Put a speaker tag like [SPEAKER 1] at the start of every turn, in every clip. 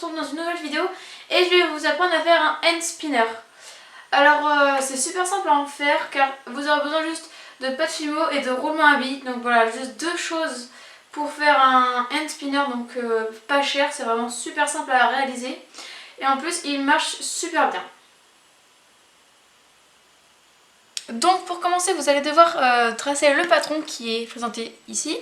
[SPEAKER 1] retrouve dans une nouvelle vidéo et je vais vous apprendre à faire un hand spinner. Alors c'est super simple à en faire car vous aurez besoin juste de pâte fimo et de roulement à billes. Donc voilà, juste deux choses pour faire un hand spinner, donc pas cher, c'est vraiment super simple à réaliser. Et en plus il marche super bien. Donc pour commencer vous allez devoir tracer le patron qui est présenté ici.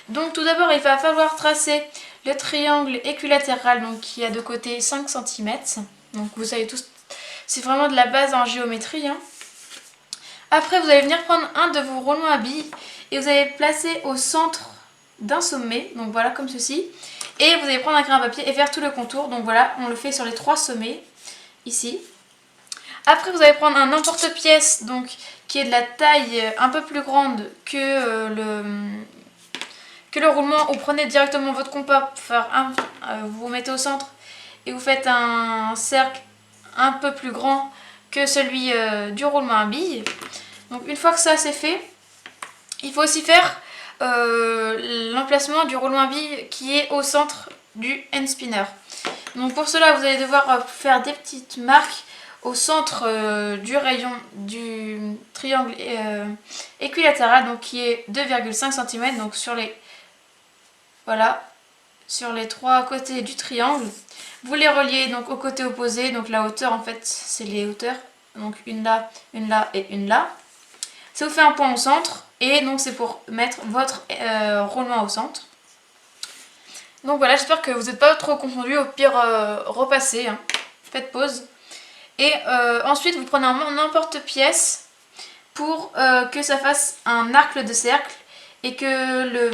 [SPEAKER 1] Donc tout d'abord il va falloir tracer le triangle équilatéral, donc qui a de côté 5 cm. Donc vous savez tous, c'est vraiment de la base en géométrie. Après vous allez venir prendre un de vos roulements à billes et vous allez placer au centre d'un sommet, donc voilà comme ceci. Et vous allez prendre un crayon à papier et faire tout le contour, donc voilà, on le fait sur les 3 sommets, ici. Après vous allez prendre un emporte-pièce, donc qui est de la taille un peu plus grande que le roulement, ou prenez directement votre compas pour faire vous mettez au centre et vous faites un cercle un peu plus grand que celui du roulement à billes. Donc une fois que ça c'est fait, il faut aussi faire l'emplacement du roulement à billes qui est au centre du hand spinner. Donc pour cela vous allez devoir faire des petites marques au centre du rayon du triangle équilatéral, donc qui est 2,5 cm, donc sur les sur les 3 côtés du triangle. Vous les reliez donc au côté opposé, donc la hauteur en fait c'est les hauteurs, donc une là et une là. Ça vous fait un point au centre et donc c'est pour mettre votre roulement au centre. Donc voilà, j'espère que vous n'êtes pas trop confondus, au pire repassez, faites pause. Et ensuite vous prenez un emporte-pièce pour que ça fasse un arc de cercle et que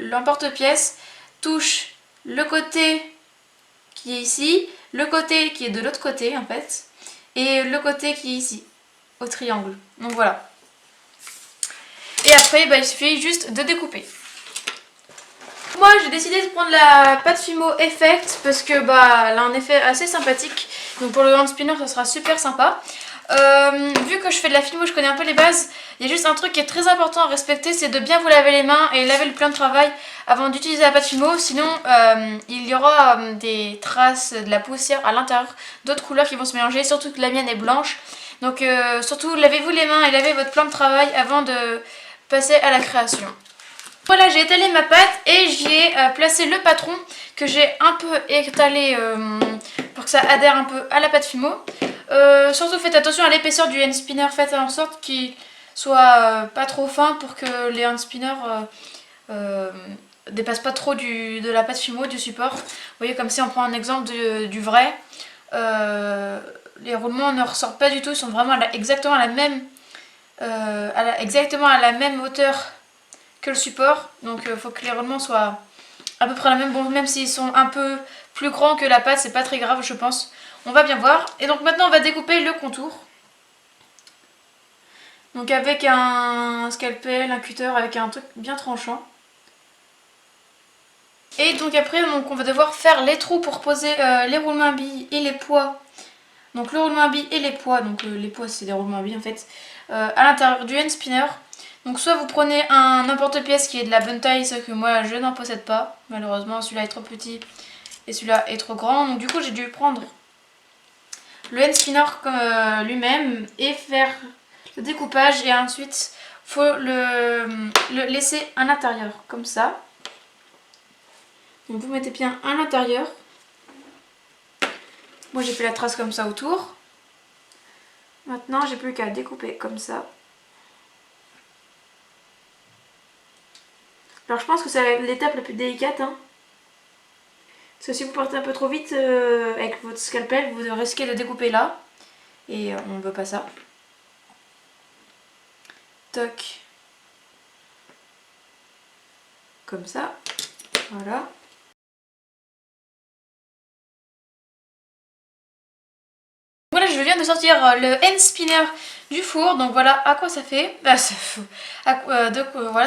[SPEAKER 1] l'emporte-pièce touche le côté qui est ici, le côté qui est de l'autre côté en fait, et le côté qui est ici, au triangle. Donc voilà. Et après, il suffit juste de découper. Moi j'ai décidé de prendre la pâte Fimo Effect parce que elle a un effet assez sympathique. Donc pour le hand spinner ça sera super sympa. Vu que je fais de la Fimo, je connais un peu les bases. Il y a juste un truc qui est très important à respecter, c'est de bien vous laver les mains et laver le plan de travail avant d'utiliser la pâte Fimo. Sinon il y aura des traces, de la poussière à l'intérieur, d'autres couleurs qui vont se mélanger, surtout que la mienne est blanche. Donc surtout lavez-vous les mains et lavez votre plan de travail avant de passer à la création. Voilà, j'ai étalé ma pâte et j'y ai placé le patron que j'ai un peu étalé pour que ça adhère un peu à la pâte Fimo. Surtout faites attention à l'épaisseur du hand spinner, faites en sorte qu'il soit pas trop fin pour que les hand spinners dépassent pas trop de la pâte Fimo, du support. Vous voyez, comme si on prend un exemple du vrai, les roulements ne ressortent pas du tout, ils sont vraiment exactement à la même hauteur que le support. Donc il faut que les roulements soient à peu près la même. Bon, même s'ils sont un peu plus grands que la pâte, c'est pas très grave je pense. On va bien voir. Et donc maintenant on va découper le contour. Donc avec un scalpel, un cutter, avec un truc bien tranchant. Et donc après on va devoir faire les trous pour poser les roulements à billes et les poids. Donc le roulement à billes et les poids, donc les poids c'est des roulements à billes en fait, à l'intérieur du hand spinner. Donc soit vous prenez un emporte-pièce qui est de la bonne taille, ce que moi je n'en possède pas. Malheureusement celui-là est trop petit et celui-là est trop grand. Donc du coup j'ai dû prendre le hand spinner comme lui-même et faire le découpage. Et ensuite il faut le laisser à l'intérieur comme ça. Donc vous mettez bien à l'intérieur. Moi j'ai fait la trace comme ça autour. Maintenant j'ai plus qu'à découper comme ça. Alors je pense que c'est l'étape la plus délicate. Parce que si vous partez un peu trop vite avec votre scalpel, vous risquez de découper là. Et on ne veut pas ça. Toc. Comme ça. Voilà. Voilà, je viens de sortir le hand spinner du four. Donc voilà à quoi ça fait. Voilà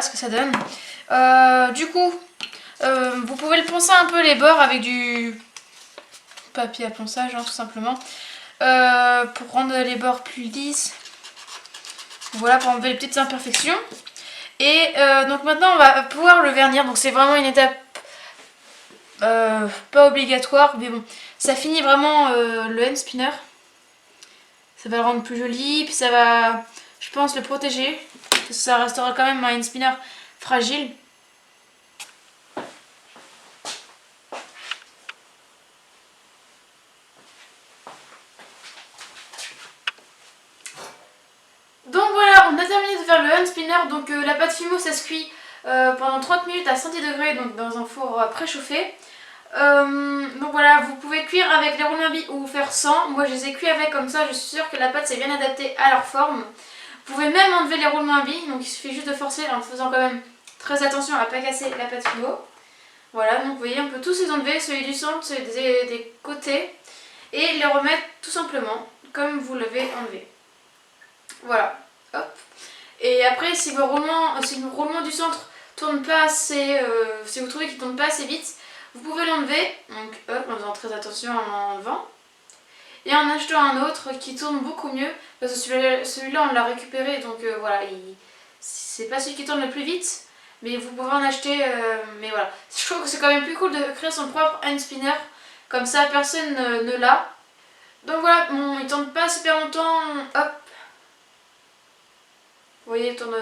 [SPEAKER 1] ce que ça donne. Du coup, vous pouvez le poncer un peu les bords avec du papier à ponçage, tout simplement, pour rendre les bords plus lisses. Voilà, pour enlever les petites imperfections. Et donc maintenant on va pouvoir le vernir. Donc c'est vraiment une étape Pas obligatoire, mais bon, ça finit vraiment le hand spinner. Ça va le rendre plus joli, puis ça va, je pense, le protéger. Parce que ça restera quand même un hand spinner fragile. Donc voilà, on a terminé de faire le hand spinner. Donc la pâte Fimo, ça se cuit pendant 30 minutes à 110 degrés, donc dans un four préchauffé. Donc voilà, vous pouvez cuire avec les roulements à billes ou faire sans. Moi je les ai cuits avec, comme ça je suis sûre que la pâte s'est bien adaptée à leur forme. Vous pouvez même enlever les roulements à billes, donc il suffit juste de forcer en faisant quand même très attention à ne pas casser la pâte Fimo. Voilà, donc vous voyez, on peut tous les enlever, celui du centre, celui des côtés, et les remettre tout simplement comme vous l'avez enlevé. Voilà, hop. Et après, si le roulement du centre tourne pas assez, si vous trouvez qu'il tourne pas assez vite, vous pouvez l'enlever, donc hop, en faisant très attention en enlevant. Et en achetant un autre qui tourne beaucoup mieux, parce que celui-là on l'a récupéré, donc voilà, c'est pas celui qui tourne le plus vite, mais vous pouvez en acheter, mais voilà. Je trouve que c'est quand même plus cool de créer son propre hand spinner, comme ça personne ne l'a. Donc voilà, bon, il tourne pas super longtemps, hop. Vous voyez, il tourne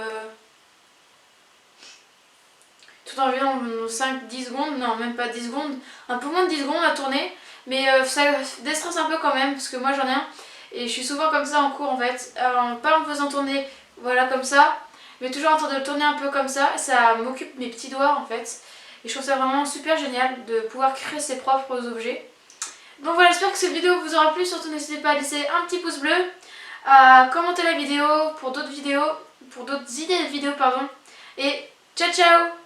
[SPEAKER 1] environ 5-10 secondes, non même pas 10 secondes, un peu moins de 10 secondes à tourner, mais ça déstresse un peu quand même, parce que moi j'en ai un, et je suis souvent comme ça en cours en fait, pas en faisant tourner, voilà comme ça, mais toujours en train de le tourner un peu comme ça m'occupe mes petits doigts en fait, et je trouve ça vraiment super génial de pouvoir créer ses propres objets. Donc voilà, j'espère que cette vidéo vous aura plu, surtout n'hésitez pas à laisser un petit pouce bleu, à commenter la vidéo pour d'autres vidéos, pour d'autres idées de vidéos pardon, et ciao ciao.